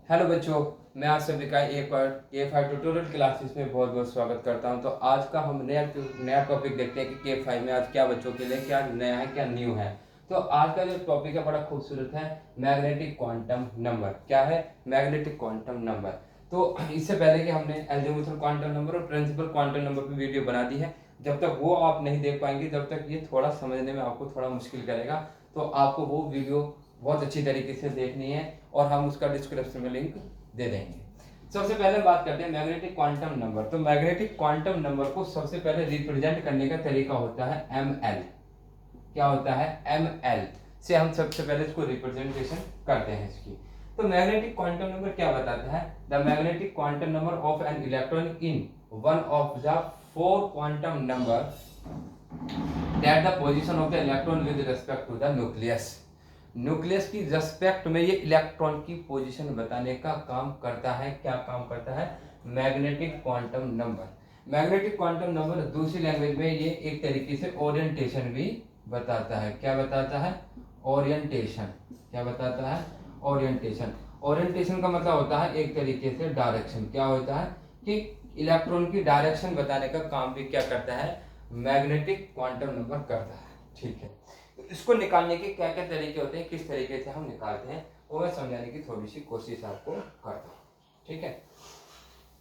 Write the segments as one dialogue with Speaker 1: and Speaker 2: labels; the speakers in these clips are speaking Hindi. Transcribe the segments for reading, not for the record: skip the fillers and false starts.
Speaker 1: हेलो बच्चों, मैं आप सभी का एक बार K5 ट्यूटोरियल क्लासेस में बहुत बहुत स्वागत करता हूं। तो आज का हम नया टॉपिक देखते हैं कि K5 में आज क्या बच्चों के लिए क्या नया है, क्या न्यू है। तो आज का जो टॉपिक है बड़ा खूबसूरत है, मैग्नेटिक क्वांटम नंबर। क्या है? Magnetic quantum number. तो इससे पहले कि हमने एल्जेब्रिक क्वांटम नंबर और प्रिंसिपल क्वांटम नंबर पर वीडियो बना दी है, जब तक वो आप नहीं देख पाएंगे, जब तक ये थोड़ा समझने में आपको थोड़ा मुश्किल करेगा, तो आपको वो वीडियो बहुत अच्छी तरीके से देखनी है और हम उसका डिस्क्रिप्शन में लिंक दे देंगे। सबसे पहले बात करते हैं मैग्नेटिक क्वांटम नंबर। तो मैग्नेटिक क्वांटम नंबर को सबसे पहले रिप्रेजेंट करने का तरीका होता है ml। क्या होता है? ml से हम सबसे पहले इसको रिप्रेजेंटेशन करते हैं इसकी। तो मैग्नेटिक क्वांटम नंबर क्या बताता है? The magnetic quantum number of an electron in one of the 4 quantum number that the position of the electron with respect to the nucleus. Nucleus की रेस्पेक्ट में ये इलेक्ट्रॉन की पोजीशन बताने का काम करता है। क्या काम करता है? Magnetic quantum number. Magnetic quantum number दूसरी लैंग्वेज में ये एक तरीके से ओरिएंटेशन भी बताता है। क्या बताता है? ओरिएंटेशन। क्या बताता है? ओरिएंटेशन। ओरिएंटेशन का मतलब होता है एक तरीके से डायरेक्शन। क्या होता है कि इलेक्ट्रॉन की डायरेक्शन बताने का काम भी क्या करता है? मैग्नेटिक क्वांटम नंबर करता है। ठीक है, तो इसको निकालने के क्या क्या तरीके होते हैं, किस तरीके से हम निकालते हैं, वो मैं समझाने की थोड़ी सी कोशिश आपको करता हूँ। ठीक है,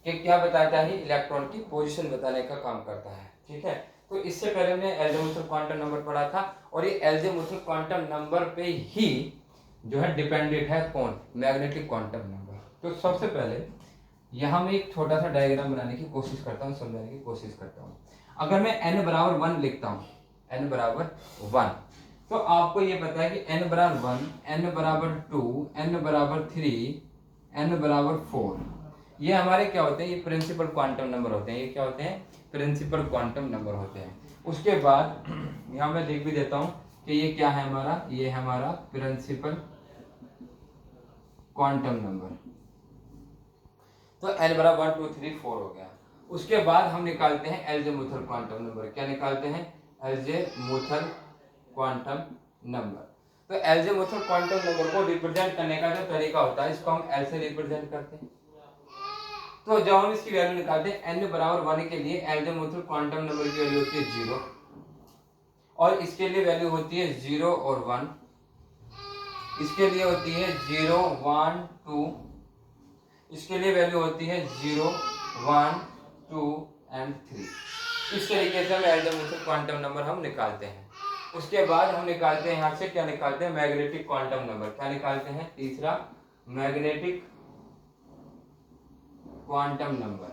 Speaker 1: कि क्या बताता है? इलेक्ट्रॉन की पोजीशन बताने का काम करता है। ठीक है, तो इससे पहले हमने एल्जेब्रिक क्वांटम नंबर पढ़ा था और ये एल्जेब्रिक क्वांटम नंबर पे ही जो है डिपेंडेंट है कौन? Magnetic quantum number. तो सबसे पहले यहाँ मैं एक छोटा सा डायग्राम बनाने की कोशिश करता हूँ, समझाने की कोशिश करता हूँ। अगर मैं n बराबर 1 लिखता हूँ, n बराबर 1, तो आपको ये पता है कि n बराबर 1, n बराबर 2, n बराबर 3, n बराबर 4, ये हमारे क्या होते हैं? ये प्रिंसिपल क्वांटम नंबर होते हैं। ये क्या होते हैं? प्रिंसिपल क्वांटम नंबर होते हैं। उसके बाद यहाँ मैं लिख भी देता हूँ कि ये क्या है हमारा? ये है हमारा प्रिंसिपल क्वांटम नंबर। तो n बराबर 1 2 3 4 हो गया। उसके बाद हम निकालते हैं एल्जेब्रिक क्वांटम नंबर। क्या निकालते हैं? Algebraic quantum number. तो एल्जेब्रिक क्वांटम नंबर को रिप्रेजेंट करने का जो तरीका होता है, इसको हम एल से रिप्रेजेंट करते हैं। तो जब हम इसकी वैल्यू निकालते हैं n बराबर 1 के लिए एल्जेब्रिक क्वांटम नंबर की वैल्यू होती है 0 और इसके लिए वैल्यू होती है 0 और 1। इसके लिए होती है 0 1 2, इसके लिए वैल्यू होती है 0 1 2 एंड 3। इस तरीके से हम एल्जेब्रिक क्वांटम नंबर हम निकालते हैं। उसके बाद हम निकालते हैं यहाँ से क्या निकालते हैं? Magnetic quantum number. क्या निकालते हैं? तीसरा, मैग्नेटिक क्वांटम नंबर।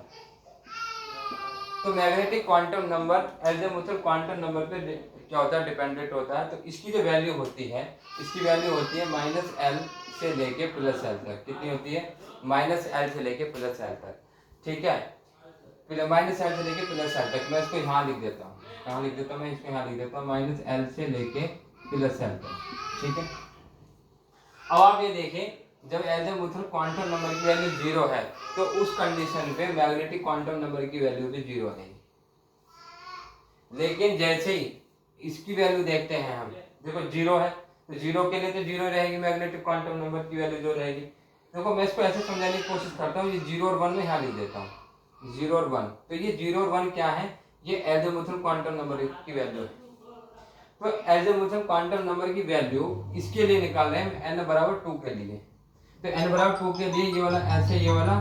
Speaker 1: तो magnetic quantum number algebraic quantum number पे क्या होता है? डिपेंडेंट होता है। तो इसकी जो वैल्यू होती है, इसकी वैल्यू होती है -l से लेके +l तक। कितनी होती है? -l से लेके +l तक। ठीक है, -l से लेके +l तक। मैं इसको यहाँ लिख देता हूँ। कहाँ लिख देता हूँ? मैं इसको यहाँ लिख देता हूँ, -l से लेके +l तक। ठीक है, अब आप ये देखें, जब एल्जेब्रिक क्वांटम नंबर की वैल्यू 0 है तो उस कंडीशन पे मैग्नेटिक क्वांटम नंबर की वैल्यू भी 0 है। लेकिन जैसे ही इसकी वैल्यू देखते हैं हम, देखो 0 है तो 0 के लिए तो 0 रहेगी, मैग्नेटिक क्वांटम नंबर की वैल्यू जो रहेगी। देखो मैं इसको ऐसे समझाने की कोशिश करता हूँ, ये 0 और 1 में यहाँ लिख देता हूँ 0 और 1। तो ये 0 और 1 क्या है? ये एल्जेब्रिक क्वांटम नंबर की वैल्यू है। तो एल्जेब्रिक क्वांटम नंबर की वैल्यू इसके लिए निकाल रहे हैं n बराबर 2 के लिए। तो n बराबर 2 के लिए ये वाला ऐसे, ये वाला,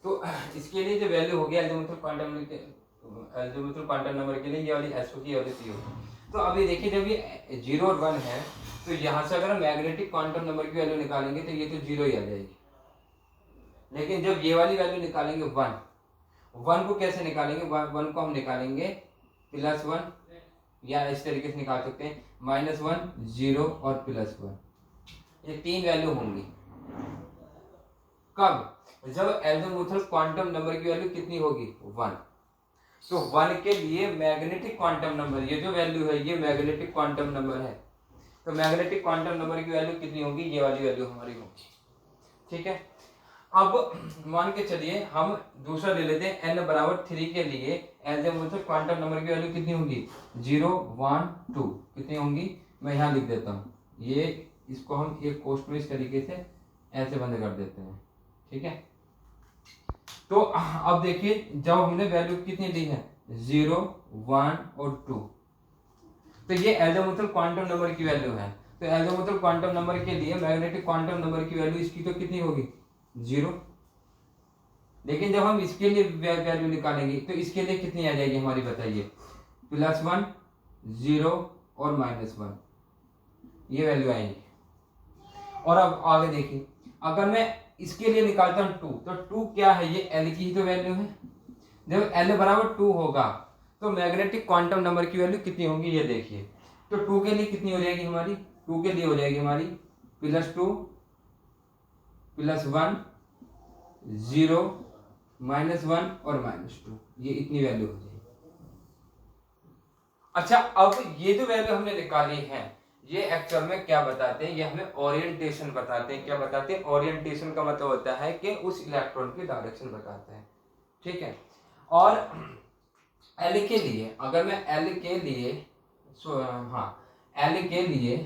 Speaker 1: तो इसके लिए जो वैल्यू होगी एल्जेब्रिक क्वांटम नंबर के लिए ये वाली s होगी, ये वाली p होगी। तो अभी देखिए, जब ये 0 और 1 है तो यहाँ से अगर हम मैग्नेटिक क्वांटम नंबर की वैल्यू निकालेंगे तो ये तो 0 ही आ जाएगी। लेकिन जब ये वाली वैल्यू निकालेंगे 1 को कैसे निकालेंगे? 1 को हम निकालेंगे +1, या इस तरीके से निकाल सकते हैं -1 0 और +1। ये 3 वैल्यू होंगी। कब? जब एल्जेब्रिक क्वांटम नंबर की वैल्यू कितनी होगी? 1। तो 1 के लिए मैग्नेटिक क्वांटम नंबर, ये जो वैल्यू है ये मैग्नेटिक क्वांटम नंबर है। तो मैग्नेटिक क्वांटम नंबर की वैल्यू कितनी होगी? ये वाली वैल्यू हमारी होगी। ठीक है, अब मान के चलिए हम दूसरा ले लेते हैं, n बराबर 3 के लिए एल्जेब्रिक क्वांटम नंबर की वैल्यू कितनी होगी? 0 1 2। कितनी होंगी? मैं यहाँ लिख देता हूँ, ये इसको हम एक कोष्ठ में इस तरीके से ऐसे बंद कर देते हैं। ठीक है। तो अब देखिए जब हमने वैल्यू कितनी ली है 0, 1 और 2, तो ये एज़ीमुथल क्वांटम नंबर की वैल्यू है। तो एज़ीमुथल क्वांटम नंबर के लिए मैग्नेटिक क्वांटम नंबर की वैल्यू इसकी तो कितनी होगी 0। लेकिन जब हम इसके लिए वैल्यू निकालेंगे तो इसके लिए कितनी आ जाएगी हमारी, बताइए, +1, 0 और -1, ये वैल्यू आएंगी। और अब आगे देखिए, अगर मैं इसके लिए निकालता हूँ 2, तो 2 क्या है, ये L की ही तो वैल्यू है। जब L बराबर 2 होगा तो मैग्नेटिक क्वांटम नंबर की वैल्यू कितनी होगी, ये देखिए। तो 2 के लिए कितनी हो जाएगी हमारी, 2 के लिए हो जाएगी हमारी +2, +1, 0, -1 और -2, ये इतनी वैल्यू हो जाएगी। अच्छा, अब ये जो वैल्यू हमने निकाली है ये एक्चुअल में क्या बताते हैं, ये हमें ओरिएंटेशन बताते हैं। क्या बताते हैं, ओरिएंटेशन का मतलब होता है कि उस इलेक्ट्रॉन की डायरेक्शन बताते हैं, ठीक है। और L के लिए, अगर मैं L के लिए L के लिए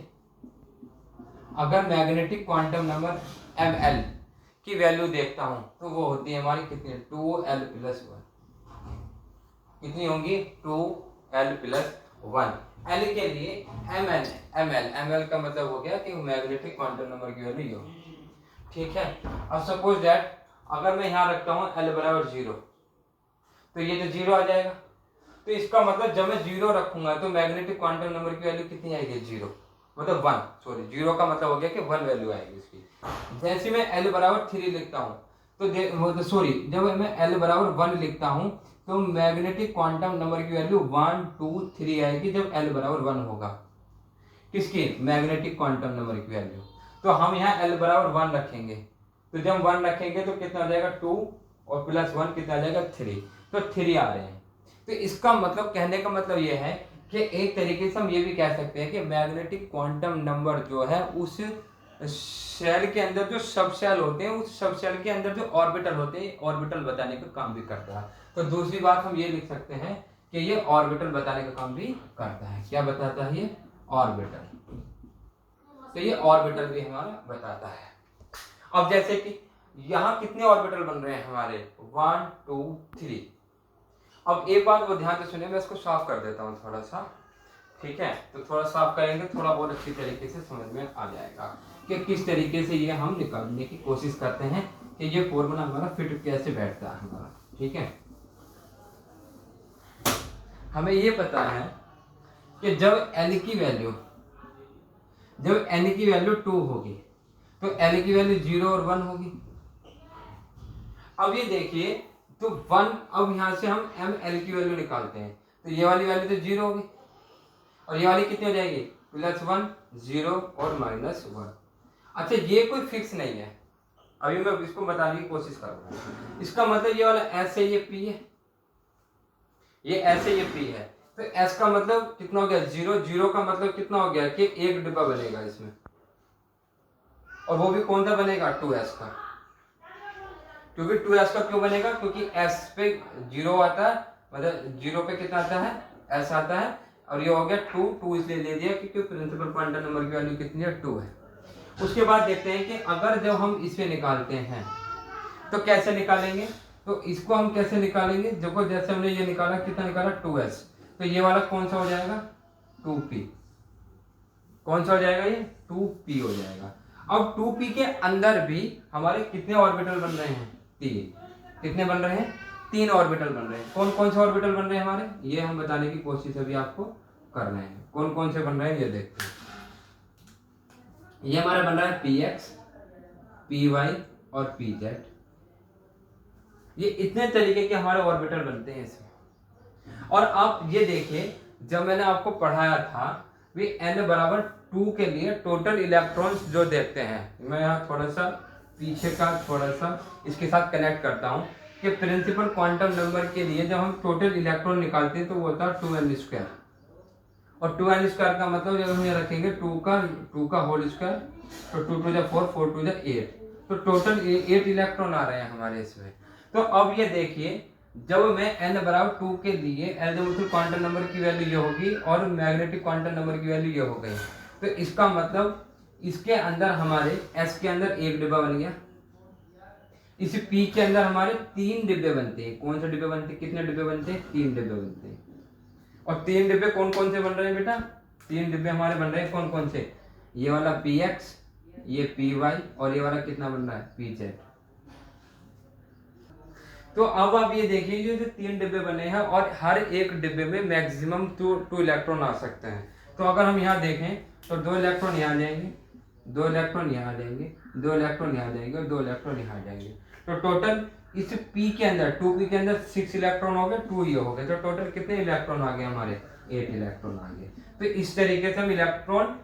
Speaker 1: अगर मैग्नेटिक क्वांटम नंबर Ml की वैल्यू देखता हूं तो वो होती है हमारी कितनी, 2L+1, कितनी होंगी 2L+1। L के लिए Ml का मतलब हो गया कि मैग्नेटिक क्वांटम नंबर की वैल्यू ये होगी, ठीक है। अब सपोज दैट अगर मैं यहाँ रखता हूँ L बराबर 0, तो ये तो 0 आ जाएगा। तो इसका मतलब जब मैं 0 रखूंगा तो मैग्नेटिक क्वांटम नंबर की वैल्यू कितनी आएगी, 0, मतलब 1, सॉरी 0 का मतलब हो गया कि 1 वैल्यू आएगी इसकी। जैसे मैं L बराबर 3 लिखता हूँ तो सॉरी, जब मैं L बराबर 1 लिखता हूँ तो मैग्नेटिक क्वांटम नंबर की वैल्यू 1, 2, 3 आएगी जब L बराबर 1 होगा, किसकी, मैग्नेटिक क्वांटम नंबर की वैल्यू। तो हम यहाँ L बराबर 1 रखेंगे, तो जब 1 रखेंगे तो कितना आ जाएगा 2 और +1 कितना आ जाएगा 3, तो 3 आ रहे हैं। तो इसका मतलब, कहने का मतलब ये है कि एक तरीके से हम ये भी कह सकते हैं कि मैग्नेटिक क्वांटम नंबर जो है उस शेल के अंदर जो सब शेल होते हैं, उस सब शेल के अंदर जो ऑर्बिटल होते हैं, ऑर्बिटल बताने का काम भी करता है। तो दूसरी बात हम ये लिख सकते हैं कि ये ऑर्बिटल बताने का काम भी करता है। क्या बताता है ये, ऑर्बिटल। तो ये ऑर्बिटल भी हमारा बताता है। अब जैसे कि यहाँ कितने ऑर्बिटल बन रहे हैं हमारे, 1, 2, 3। अब एक बात वो ध्यान से सुनिए, मैं इसको साफ कर देता हूँ थोड़ा सा, ठीक है। तो थोड़ा साफ करेंगे, थोड़ा बहुत अच्छी तरीके से समझ में आ जाएगा कि किस तरीके से ये हम निकालने की कोशिश करते हैं कि ये फॉर्मूला हमारा फिट कैसे बैठता है हमारा, ठीक है। हमें ये पता है कि जब L की वैल्यू, जब N की वैल्यू 2 होगी तो L की वैल्यू 0 और 1 होगी। अब ये देखिए, तो 1, अब यहां से हम ML की वैल्यू निकालते हैं तो ये वाली वैल्यू तो 0 होगी और ये वाली कितनी हो जाएगी, +1, 0 और -1। अच्छा, ये कोई फिक्स नहीं है, अभी मैं इसको बताने की कोशिश कर रहा हूँ। इसका मतलब ये वाला S है, ये P है, ये S है, ये P है। तो S का मतलब कितना हो गया, 0, 0 का मतलब कितना हो गया कि एक डिब्बा बनेगा इसमें, और वो भी कौन सा बनेगा, 2S का। क्योंकि 2S का क्यों बनेगा, क्योंकि S पे 0 आता है, मतलब 0 पे कितना आता है, S आता है, और ये हो गया 2 इसलिए ले दिया क्योंकि प्रिंसिपल क्वांटम नंबर की वैल्यू कितनी है, 2 है। उसके बाद देखते हैं कि अगर जब हम इसे निकालते हैं तो कैसे निकालेंगे। तो इसको हम कैसे निकालेंगे, देखो जैसे हमने ये निकाला, कितना निकाला, 2S, तो ये वाला कौन सा हो जाएगा, 2P। कौन सा हो जाएगा, ये 2P हो जाएगा। अब 2P के अंदर भी हमारे कितने ऑर्बिटल बन रहे हैं, 3। कितने बन रहे हैं, 3 ऑर्बिटल बन रहे हैं। कौन कौन से ऑर्बिटल बन रहे हैं हमारे, ये हम बताने की कोशिश अभी आपको कर रहे हैं। कौन कौन से बन रहे हैं ये देखते हैं। ये हमारा बन रहा है PX, PY और PZ। ये इतने तरीके के हमारे ऑर्बिटल बनते हैं इसमें। और आप ये देखिए, जब मैंने आपको पढ़ाया था भी N बराबर 2 के लिए टोटल इलेक्ट्रॉन्स जो देखते हैं, मैं यहाँ थोड़ा सा पीछे का थोड़ा सा इसके साथ कनेक्ट करता हूँ कि प्रिंसिपल क्वांटम नंबर के लिए जब हम टोटल इलेक्ट्रॉन निकालते हैं तो वो होता है 2n²। और 2n² का मतलब जब हम यहाँ रखेंगे 2 का होल स्क्वायर, तो 2 × 4, 4 × 8, तो टोटल 8 इलेक्ट्रॉन आ रहे हैं हमारे इसमें। तो अब ये देखिए, जब मैं N बराबर 2 के लिए एज़ीमुथल क्वांटम नंबर की वैल्यू ये होगी और मैग्नेटिक क्वांटम नंबर की वैल्यू ये हो गई, तो इसका मतलब इसके अंदर हमारे S के अंदर एक डिब्बा बन गया, इस पी के अंदर हमारे 3 डिब्बे बनते हैं। कौन से डिब्बे बनते हैं, कितने डिब्बे बनते हैं, 3 डिब्बे बनते हैं। और 3 डिब्बे कौन कौन से बन रहे हैं बेटा, 3 डिब्बे हमारे बन रहे हैं कौन कौन से, ये वाला पी एक्स, ये पी वाई, और ये वाला कितना बन रहा है, पी जेड। तो अब आप ये देखिए ये जो 3 डिब्बे बने हैं और हर एक डिब्बे में मैक्सिमम 2 इलेक्ट्रॉन आ सकते हैं। तो अगर हम यहाँ देखें तो 2 इलेक्ट्रॉन यहाँ जाएंगे, 2 इलेक्ट्रॉन यहाँ जाएंगे, 2 इलेक्ट्रॉन यहाँ जाएंगे और 2 इलेक्ट्रॉन यहाँ जाएंगे। तो टोटल इस पी के अंदर 2p के अंदर 6 इलेक्ट्रॉन हो गए, 2 ये हो गए। तो टोटल कितने इलेक्ट्रॉन आ गए हमारे, 8 इलेक्ट्रॉन आ गए। तो इस तरीके से हम इलेक्ट्रॉन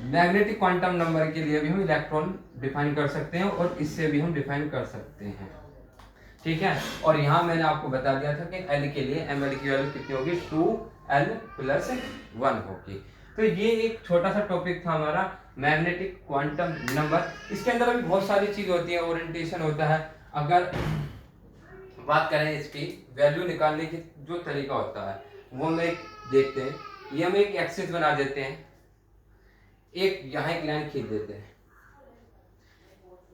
Speaker 1: मैग्नेटिक क्वांटम नंबर के लिए भी हम इलेक्ट्रॉन डिफाइन कर सकते हैं और इससे भी हम डिफाइन कर सकते हैं। ठीक है, और यहाँ मैंने आपको बता दिया था कि L के लिए ml की वैल्यू कितनी होगी, 2l+1 होगी। तो ये एक छोटा सा टॉपिक था हमारा मैग्नेटिक क्वांटम नंबर। इसके अंदर अभी बहुत सारी चीज होती है, ओरिएंटेशन होता है। अगर बात करें इसकी वैल्यू निकालने की जो तरीका होता है वो हम एक देखते हैं। ये हम एक एक्सिस बना देते हैं, एक यहाँ एक लाइन खींच देते हैं,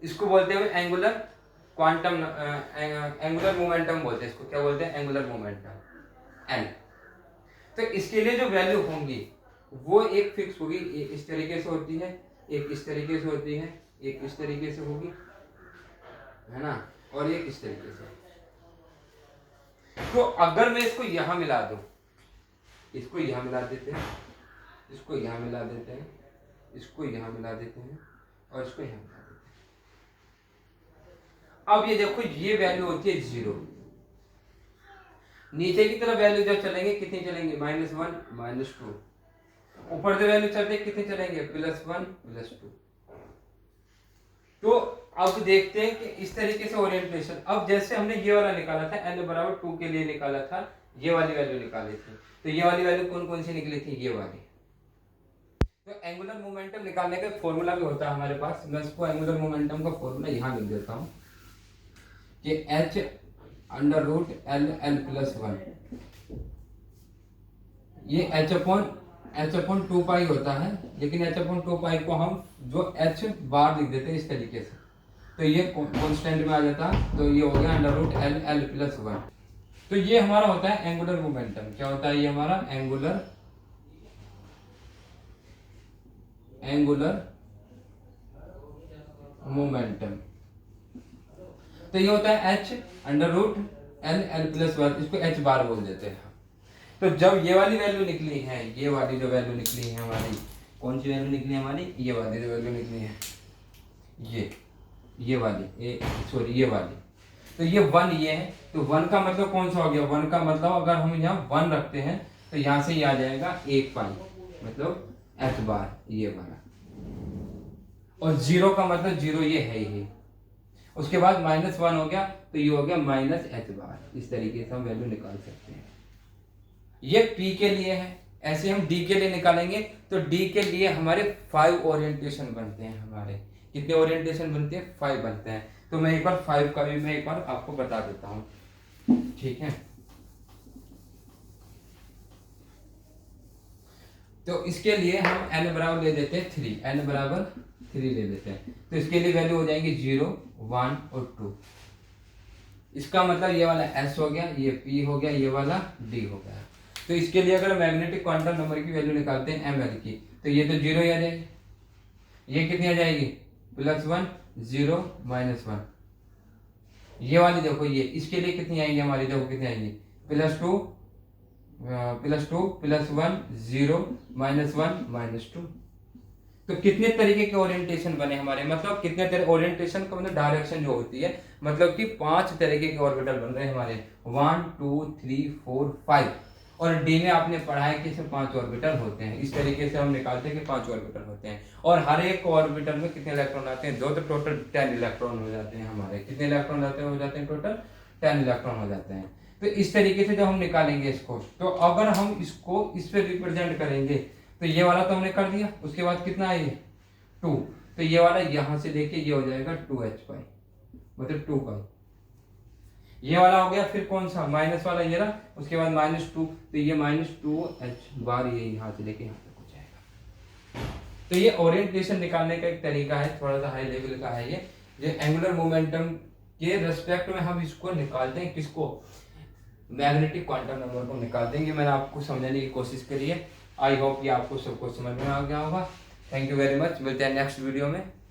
Speaker 1: इसको बोलते हैं एंगुलर क्वांटम, एंगुलर मोमेंटम बोलते हैं इसको। क्या बोलते हैं, एंगुलर मोमेंटम एन। तो इसके लिए जो वैल्यू होंगी वो एक फिक्स होगी, एक इस तरीके से होती है, एक इस तरीके से होती है, एक इस तरीके से होगी, है ना, और एक इस तरीके से। तो अगर मैं इसको यहां मिला दूं, इसको यहां मिला देते हैं, इसको यहां मिला देते हैं, इसको यहां मिला देते हैं और इसको यहां मिला देते हैं। अब ये देखो ये वैल्यू होती है 0। नीचे की तरफ वैल्यू जब चलेंगे कितनी चलेंगे, -1 -2। ऊपर से वैल्यू चलते कितने चलेंगे, +1 +2। तो अब देखते हैं कि इस तरीके से ओरिएंटेशन। अब जैसे हमने ये वाला निकाला था n बराबर 2 के लिए निकाला था, ये वाली वैल्यू निकाली थी। तो ये वाली वैल्यू कौन कौन सी निकली थी, ये वाली। तो एंगुलर मोमेंटम निकालने का फॉर्मूला भी होता है हमारे पास। मैं इसको एंगुलर मोमेंटम का फॉर्मूला यहाँ लिख देता हूँ कि h√L+1 ये h/2π होता है, लेकिन h/2π को हम जो h बार लिख देते हैं इस तरीके से, तो ये कांस्टेंट में आ जाता है। तो ये हो गया √L+1। तो ये हमारा होता है एंगुलर मोमेंटम। क्या होता है ये हमारा एंगुलर मोमेंटम। तो ये होता है h√L+1, इसको h बार बोल देते हैं। तो जब ये वाली वैल्यू निकली है, ये वाली जो वैल्यू निकली है हमारी, कौन सी वैल्यू निकली है हमारी, ये वाली जो वैल्यू निकली है, ये वाली, सॉरी ये वाली। तो ये 1 ये है। तो 1 का मतलब कौन सा हो गया, 1 का मतलब अगर हम यहाँ 1 रखते हैं तो यहाँ से ये आ जाएगा 1 पाई, मतलब h बार ये वाला। और 0 का मतलब 0 ये है ही। उसके बाद -1 हो गया तो ये हो गया -h बार। इस तरीके से हम वैल्यू निकाल सकते हैं। ये P के लिए है। ऐसे हम D के लिए निकालेंगे तो D के लिए हमारे 5 ओरिएंटेशन बनते हैं। हमारे कितने ओरिएंटेशन बनते हैं, 5 बनते हैं। तो मैं एक बार 5 का भी मैं एक बार आपको बता देता हूं, ठीक है। तो इसके लिए हम n बराबर ले देते हैं 3, n बराबर 3 ले लेते हैं। तो इसके लिए वैल्यू हो जाएंगी 0, 1 और 2। इसका मतलब ये वाला s हो गया, ये p हो गया, ये वाला d हो गया। तो इसके लिए अगर मैग्नेटिक क्वांटम नंबर की वैल्यू निकालते हैं ml की, तो ये तो 0 ही आ जाएगी। ये कितनी आ जाएगी, +1 0 -1। ये वाली देखो, ये इसके लिए कितनी आएंगी हमारी, देखो कितनी आएंगी, +2 +1 0 -1 -2। तो कितने तरीके के ओरिएंटेशन बने हमारे, मतलब कितने तरह ओरिएंटेशन का मतलब डायरेक्शन जो होती है, मतलब कि 5 तरीके के ऑर्बिटल बन रहे हैं हमारे, 1 2 3 4 5। और डी में आपने पढ़ा है कि इसमें 5 ऑर्बिटल होते हैं। इस तरीके से हम निकालते हैं कि 5 ऑर्बिटल होते हैं। और हर एक ऑर्बिटल में कितने इलेक्ट्रॉन आते हैं, 2, तो टोटल 10 इलेक्ट्रॉन हो जाते हैं हमारे। कितने इलेक्ट्रॉन हो जाते हैं टोटल 10 इलेक्ट्रॉन हो जाते हैं। तो इस तरीके से जब हम निकालेंगे इसको, तो अगर हम इसको इस पे रिप्रेजेंट करेंगे तो ये वाला तो हमने कर दिया। उसके बाद कितना है ये 2, तो ये वाला यहाँ से लेके ये हो जाएगा 2h पाई, मतलब 2 पाई। ये वाला हो गया, फिर कौन सा माइनस वाला ये रहा, उसके बाद -2, तो ये -2h बार ये यहाँ से लेके यहाँ तक हो जाएगा। तो ये ओरिएंटेशन निकालने का एक तरीका है, थोड़ा सा हाई लेवल का है ये एंगुलर मोमेंटम के रेस्पेक्ट में हम इसको निकालते हैं, किसको, मैग्नेटिक क्वांटम नंबर को निकालते हैं। मैंने आपको समझाने की कोशिश करी है। आई होप ये आपको सबको समझ में आ गया होगा। थैंक यू वेरी मच, मिलते हैं नेक्स्ट वीडियो में।